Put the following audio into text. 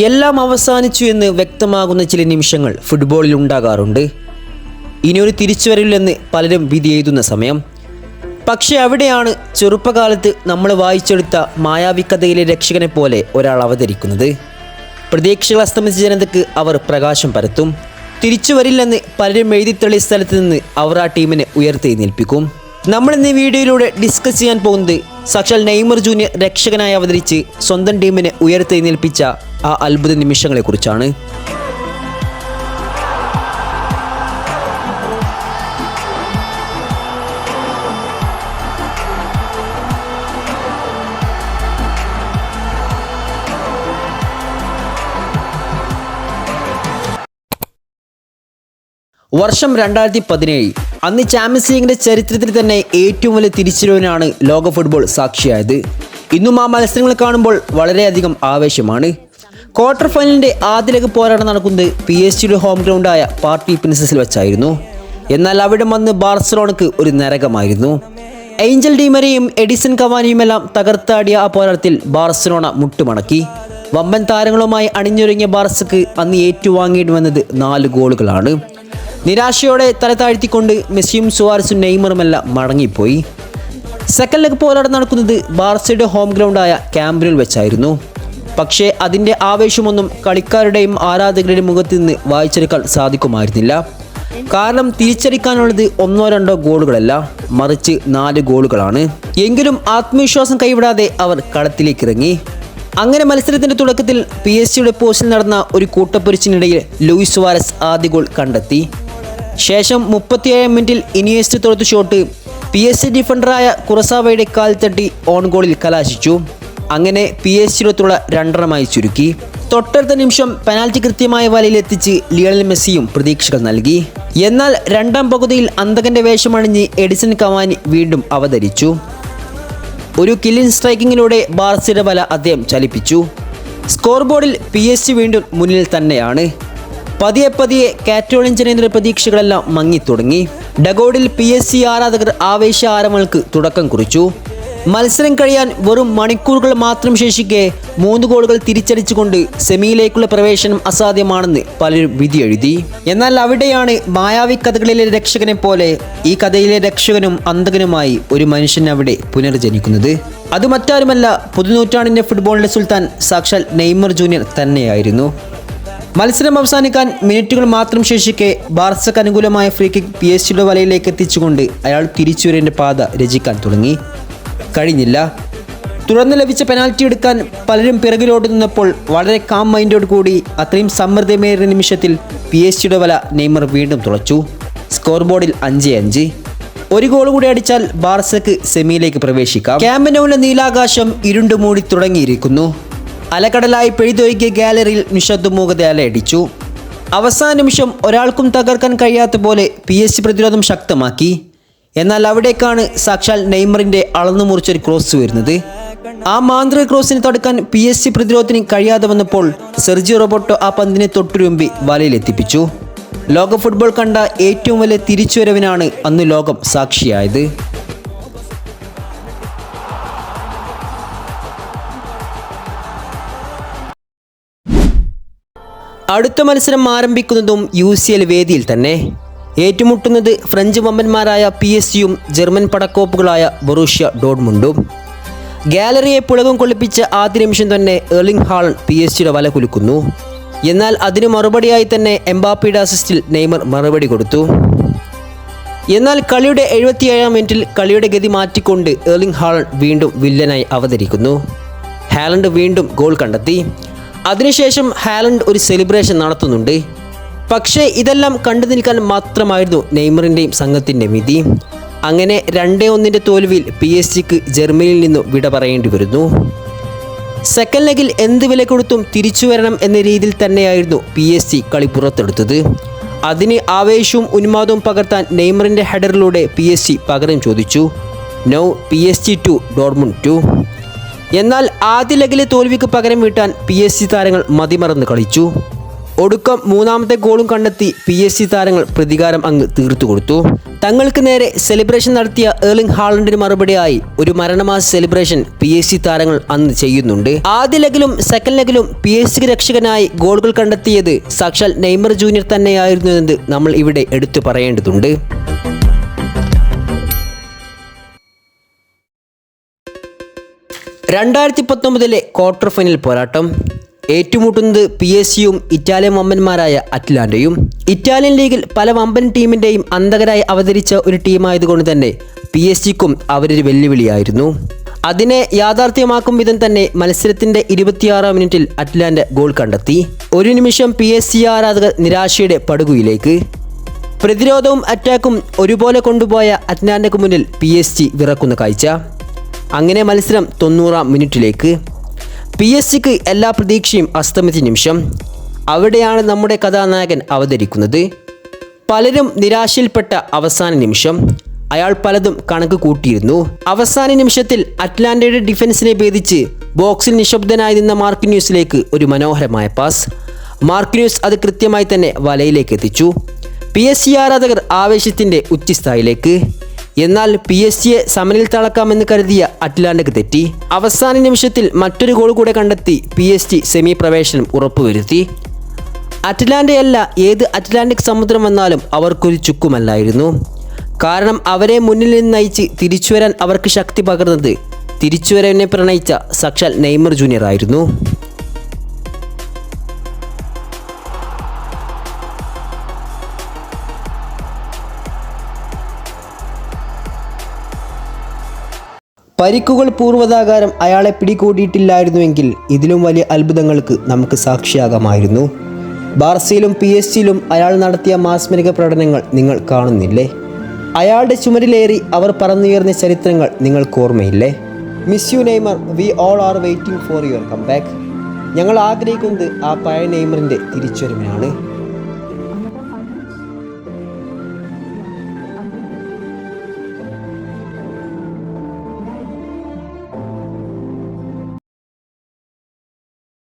എല്ലാം അവസാനിച്ചു എന്ന് വ്യക്തമാകുന്ന ചില നിമിഷങ്ങൾ ഫുട്ബോളിൽ ഉണ്ടാകാറുണ്ട്. ഇനിയൊരു തിരിച്ചുവരവില്ലെന്ന് പലരും വിധി എഴുതുന്ന സമയം. പക്ഷേ അവിടെയാണ് ചെറുപ്പകാലത്ത് നമ്മൾ വായിച്ചെടുത്ത മായാവി കഥയിലെ രക്ഷകനെ പോലെ ഒരാൾ അവതരിക്കുന്നത്. പ്രതീക്ഷകൾ അസ്തമിച്ച ജനതയ്ക്ക് അവർ പ്രകാശം പരത്തും. തിരിച്ചു വരില്ലെന്ന് പലരും എഴുതിത്തള്ളിയ സ്ഥലത്ത് നിന്ന് അവർ ആ ടീമിനെ ഉയർത്തെഴുന്നേൽപ്പിക്കും. നമ്മൾ ഇന്ന് ഈ വീഡിയോയിലൂടെ ഡിസ്കസ് ചെയ്യാൻ പോകുന്നത് സാക്ഷാൽ നെയ്മർ ജൂനിയർ രക്ഷകനായി അവതരിച്ച് സ്വന്തം ടീമിനെ ഉയർത്തെഴുന്നേൽപ്പിച്ച ആ അത്ഭുത നിമിഷങ്ങളെക്കുറിച്ചാണ്. വർഷം 2017. അന്ന് ചാമ്പ്യൻസ് ലീഗിൻ്റെ ചരിത്രത്തിൽ തന്നെ ഏറ്റവും വലിയ തിരിച്ചുവരവിനാണ് ലോക ഫുട്ബോൾ സാക്ഷിയായത്. ഇന്നും ആ മത്സരങ്ങൾ കാണുമ്പോൾ വളരെയധികം ആവേശമാണ്. ക്വാർട്ടർ ഫൈനലിൻ്റെ ആദ്യ ലെഗ് പോരാട്ടം നടക്കുന്നത് PSG ഹോം ഗ്രൗണ്ടായ പാർട്ടി പ്രിൻസസിൽ വെച്ചായിരുന്നു. എന്നാൽ അവിടെ വന്ന് ബാർസലോണയ്ക്ക് ഒരു നരകമായിരുന്നു. ഏഞ്ചൽ ഡീമരെയും എഡിസൺ കവാനിയുമെല്ലാം തകർത്താടിയ ആ പോരാട്ടത്തിൽ ബാർസലോണ മുട്ടുമടക്കി. വമ്പൻ താരങ്ങളുമായി അണിഞ്ഞൊരുങ്ങിയ ബാർസക്ക് അന്ന് ഏറ്റുവാങ്ങേണ്ടി വന്നത് 4 ഗോളുകളാണ്. നിരാശയോടെ തല താഴ്ത്തിക്കൊണ്ട് മെസ്സിയും സുവാരസും നെയ്മറുമെല്ലാം മടങ്ങിപ്പോയി. സെക്കൻഡ് ലെഗ് പോരാട്ടം നടക്കുന്നത് ബാർസയുടെ ഹോം ഗ്രൗണ്ടായ ക്യാമ്പിനുൽ വെച്ചായിരുന്നു. പക്ഷേ അതിൻ്റെ ആവേശമൊന്നും കളിക്കാരുടെയും ആരാധകരുടെയും മുഖത്ത് നിന്ന് വായിച്ചെടുക്കാൻ സാധിക്കുമായിരുന്നില്ല. കാരണം തിരിച്ചടിക്കാനുള്ളത് 1-2 ഗോളുകളല്ല, മറിച്ച് 4 ഗോളുകളാണ്. എങ്കിലും ആത്മവിശ്വാസം കൈവിടാതെ അവർ കളത്തിലേക്ക് ഇറങ്ങി. അങ്ങനെ മത്സരത്തിൻ്റെ തുടക്കത്തിൽ PSG പോസ്റ്റിൽ നടന്ന ഒരു കൂട്ടപ്പൊരിച്ചിനിടയിൽ ലൂയിസ് സുവാരസ് ആദ്യ ഗോൾ കണ്ടെത്തി. ശേഷം 37 മിനിറ്റിൽ ഇനിയസ്റ്റ് തൊടുത്ത ഷോട്ട് PSG ഡിഫൻഡറായ കുറസാവയുടെ കാൽ തട്ടി ഓൺ ഗോളിൽ കലാശിച്ചു. അങ്ങനെ PSG 2-റൺമായി ചുരുക്കി. തൊട്ടടുത്ത നിമിഷം പെനാൽറ്റി കൃത്യമായ വലയിലെത്തിച്ച് ലിയണൽ മെസ്സിയും പ്രതീക്ഷകൾ നൽകി. എന്നാൽ രണ്ടാം പകുതിയിൽ അന്തകൻ്റെ വേഷമണിഞ്ഞ് എഡിസൺ കവാനി വീണ്ടും അവതരിച്ചു. ഒരു കില്ലിംഗ് സ്ട്രൈക്കിങ്ങിലൂടെ ബാർസയുടെ വല അദ്ദേഹം ചലിപ്പിച്ചു. സ്കോർ ബോർഡിൽ PSG വീണ്ടും മുന്നിൽ തന്നെയാണ്. പതിയെ കാറ്റലോണിയൻ ജനതയുടെ പ്രതീക്ഷകളെല്ലാം മങ്ങിത്തുടങ്ങി. ഡഗോഡിൽ PSG ആരാധകർ ആവേശ ആരവങ്ങൾക്ക് തുടക്കം കുറിച്ചു. മത്സരം കഴിയാൻ വെറും മണിക്കൂറുകൾ മാത്രം ശേഷിക്കെ 3 ഗോളുകൾ തിരിച്ചടിച്ചുകൊണ്ട് സെമിയിലേക്കുള്ള പ്രവേശനം അസാധ്യമാണെന്ന് പലരും വിധി എഴുതി. എന്നാൽ അവിടെയാണ് മായാവി കഥകളിലെ രക്ഷകനെ പോലെ ഈ കഥയിലെ രക്ഷകനും അന്തകനുമായി ഒരു മനുഷ്യൻ അവിടെ പുനർജനിക്കുന്നത്. അത് മറ്റാരുമല്ല, പുതുനൂറ്റാണ്ടിൻ്റെ ഫുട്ബോളിൻ്റെ സുൽത്താൻ സാക്ഷാൽ നെയ്മർ ജൂനിയർ തന്നെയായിരുന്നു. മത്സരം അവസാനിക്കാൻ മിനിറ്റുകൾ മാത്രം ശേഷിക്കെ ബാർസക്ക് അനുകൂലമായ ഫ്രീ കിക്ക് PSG വലയിലേക്ക് എത്തിച്ചുകൊണ്ട് അയാൾ തിരിച്ചുവരേണ്ട പാത രചിക്കാൻ തുടങ്ങി. കഴിഞ്ഞില്ല. തുടർന്ന് ലഭിച്ച പെനാൽറ്റി എടുക്കാൻ പലരും പിറകിലോട്ട് നിന്നപ്പോൾ വളരെ കാം മൈൻഡോട് കൂടി അത്രയും സമ്മർദ്ദമേറിയ നിമിഷത്തിൽ PSG വല നെയ്മർ വീണ്ടും തുളച്ചു. സ്കോർ ബോർഡിൽ 5-5. ഒരു ഗോൾ കൂടി അടിച്ചാൽ ബാർസക്ക് സെമിയിലേക്ക് പ്രവേശിക്കാം. ക്യാമ്പ് നൗവിലെ നീലാകാശം ഇരുണ്ടുമൂടി തുടങ്ങിയിരിക്കുന്നു. അലകടലായി പെയ്തൊഴുകിയ ഗാലറിയിൽ നിശബ്ദമൂകത അലയടിച്ചു. അവസാന നിമിഷം ഒരാൾക്കും തകർക്കാൻ കഴിയാത്ത പോലെ PSG പ്രതിരോധം ശക്തമാക്കി. എന്നാൽ അവിടേക്കാണ് സാക്ഷാൽ നെയ്മറിൻ്റെ അളന്നു മുറിച്ചൊരു ക്രോസ് വരുന്നത്. ആ മാന്ത്രിക ക്രോസിനെ തടുക്കാൻ PSG പ്രതിരോധത്തിന് കഴിയാതെ വന്നപ്പോൾ സെർജിയോ റോബർട്ടോ ആ പന്തിനെ തൊട്ടുരുമ്പി വലയിലെത്തിപ്പിച്ചു. ലോക ഫുട്ബോൾ കണ്ട ഏറ്റവും വലിയ തിരിച്ചുവരവിനാണ് അന്ന് ലോകം സാക്ഷിയായത്. അടുത്ത മത്സരം ആരംഭിക്കുന്നതും UCL വേദിയിൽ തന്നെ. ഏറ്റുമുട്ടുന്നത് ഫ്രഞ്ച് വമ്പന്മാരായ PSG-യും ജർമ്മൻ പടക്കോപ്പുകളായ ബൊറൂഷ്യ ഡോർട്ട്മുണ്ടും. ഗാലറിയെ പുളകം കൊള്ളിപ്പിച്ച ആദ്യ നിമിഷം തന്നെ എർലിംഗ് ഹാലണ്ട് PSG വല കുലുക്കുന്നു. എന്നാൽ അതിന് മറുപടിയായി തന്നെ എംബാപ്പയുടെ അസിസ്റ്റിൽ നെയ്മർ മറുപടി കൊടുത്തു. എന്നാൽ കളിയുടെ 77-ാം മിനിറ്റിൽ കളിയുടെ ഗതി മാറ്റിക്കൊണ്ട് എർലിംഗ് ഹാലണ്ട് വീണ്ടും വില്ലനായി അവതരിക്കുന്നു. ഹാലണ്ട് വീണ്ടും ഗോൾ കണ്ടെത്തി. അതിനുശേഷം ഹാലണ്ട് ഒരു സെലിബ്രേഷൻ നടത്തുന്നുണ്ട്. പക്ഷേ ഇതെല്ലാം കണ്ടു നിൽക്കാൻ മാത്രമായിരുന്നു നെയ്മറിൻ്റെയും സംഘത്തിൻ്റെ വിധി. അങ്ങനെ 2-1 തോൽവിയിൽ PSG-ക്ക് ജർമ്മനിയിൽ നിന്നും വിട പറയേണ്ടി വരുന്നു. സെക്കൻഡ് ലെഗിൽ എന്ത് വില കൊടുത്തും തിരിച്ചു വരണം എന്ന രീതിയിൽ തന്നെയായിരുന്നു PSG കളി പുറത്തെടുത്തത്. അതിന് ആവേശവും ഉന്മാദവും പകർത്താൻ നെയ്മറിൻ്റെ ഹെഡറിലൂടെ PSG പകരം ചോദിച്ചു. Now PSG 2 Dortmund 2. എന്നാൽ ആദ്യ ലെഗിലെ തോൽവിക്ക് പകരം വീട്ടാൻ PSG താരങ്ങൾ മതിമറന്ന് കളിച്ചു. ഒടുക്കം 3-ാമത്തെ ഗോളും കണ്ടെത്തി PSG താരങ്ങൾ പ്രതികാരം അങ്ങ് തീർത്തു കൊടുത്തു. തങ്ങൾക്ക് നേരെ സെലിബ്രേഷൻ നടത്തിയ എർലിംഗ് ഹാലണ്ടിന് മറുപടിയായി ഒരു മരണമാസ സെലിബ്രേഷൻ PSG താരങ്ങൾ അന്ന് ചെയ്യുന്നുണ്ട്. ആദ്യ ലെഗിലും സെക്കൻഡ് ലെഗിലും PSG രക്ഷകനായി ഗോളുകൾ കണ്ടെത്തിയത് സാക്ഷാൽ നെയ്മർ ജൂനിയർ തന്നെയായിരുന്നു എന്ന് നമ്മൾ ഇവിടെ എടുത്തു പറയേണ്ടതുണ്ട്. (2019) ക്വാർട്ടർ ഫൈനൽ പോരാട്ടം. ഏറ്റുമുട്ടുന്നത് PSG-യും ഇറ്റാലിയൻ വമ്പന്മാരായ അറ്റ്ലാന്റയും. ഇറ്റാലിയൻ ലീഗിൽ പല വമ്പൻ ടീമിൻ്റെയും അന്തകരായി അവതരിച്ച ഒരു ടീമായതുകൊണ്ട് തന്നെ PSG-ക്കും അവരൊരു വെല്ലുവിളിയായിരുന്നു. അതിനെ യാഥാർത്ഥ്യമാക്കും വിധം തന്നെ മത്സരത്തിൻ്റെ 26-ാം മിനിറ്റിൽ അറ്റ്ലാന്റ ഗോൾ കണ്ടെത്തി. ഒരു നിമിഷം PSG ആരാധകർ നിരാശയുടെ പടുകുയിലേക്ക്. പ്രതിരോധവും അറ്റാക്കും ഒരുപോലെ കൊണ്ടുപോയ അറ്റ്ലാന്റയ്ക്ക് മുന്നിൽ PSG വിറക്കുന്ന കാഴ്ച. അങ്ങനെ മത്സരം 90-ാം മിനിറ്റിലേക്ക്. PSG-ക്ക് എല്ലാ പ്രതീക്ഷയും അസ്തമിച്ച നിമിഷം. അവിടെയാണ് നമ്മുടെ കഥാനായകൻ അവതരിക്കുന്നത്. പലരും നിരാശയിൽപ്പെട്ട അവസാന നിമിഷം. അയാൾ പലതും കണക്ക് കൂട്ടിയിരുന്നു. അവസാന നിമിഷത്തിൽ അറ്റ്ലാന്റയുടെ ഡിഫൻസിനെ ഭേദിച്ച് ബോക്സിൽ നിശബ്ദനായി നിന്ന മാർക്കിന്യൂസിലേക്ക് ഒരു മനോഹരമായ പാസ്. മാർക്കിന്യൂസ് അത് കൃത്യമായി തന്നെ വലയിലേക്ക് എത്തിച്ചു. PSG ആരാധകർ ആവേശത്തിൻ്റെ ഉച്ചസ്ഥായിലേക്ക്. എന്നാൽ PSG-യെ സമനിൽ തളക്കാമെന്ന് കരുതിയ അറ്റ്ലാന്റയ്ക്ക് തെറ്റി. അവസാന നിമിഷത്തിൽ മറ്റൊരു ഗോൾ കൂടെ കണ്ടെത്തി PSG സെമി പ്രവേശനം ഉറപ്പുവരുത്തി. അറ്റ്ലാന്റയല്ല, ഏത് അറ്റ്ലാന്റിക് സമുദ്രം വന്നാലും അവർക്കൊരു ചുക്കുമല്ലായിരുന്നു. കാരണം അവരെ മുന്നിൽ നിന്ന് നയിച്ച് തിരിച്ചുവരാൻ അവർക്ക് ശക്തി പകർന്നത് തിരിച്ചുവരവിനെ പ്രണയിച്ച സാക്ഷാൽ നെയ്മർ ജൂനിയർ ആയിരുന്നു. പരിക്കുകൾ പൂർവ്വതാകാരം അയാളെ പിടികൂടിയിട്ടില്ലായിരുന്നുവെങ്കിൽ ഇതിലും വലിയ അത്ഭുതങ്ങൾക്ക് നമുക്ക് സാക്ഷിയാകാമായിരുന്നു. ബാർസയിലും PSG-യിലും അയാൾ നടത്തിയ മാസ്മരിക പ്രകടനങ്ങൾ നിങ്ങൾ കാണുന്നില്ലേ? അയാളുടെ ചുമരിലേറി അവർ പറന്നുയർന്ന ചരിത്രങ്ങൾ നിങ്ങൾക്ക് ഓർമ്മയില്ലേ? Miss you Neymar, we all are waiting for your comeback. ഞങ്ങൾ ആഗ്രഹിക്കുന്നത് ആ പഴയ നെയ്മറിൻ്റെ തിരിച്ചുവരവിനാണ്.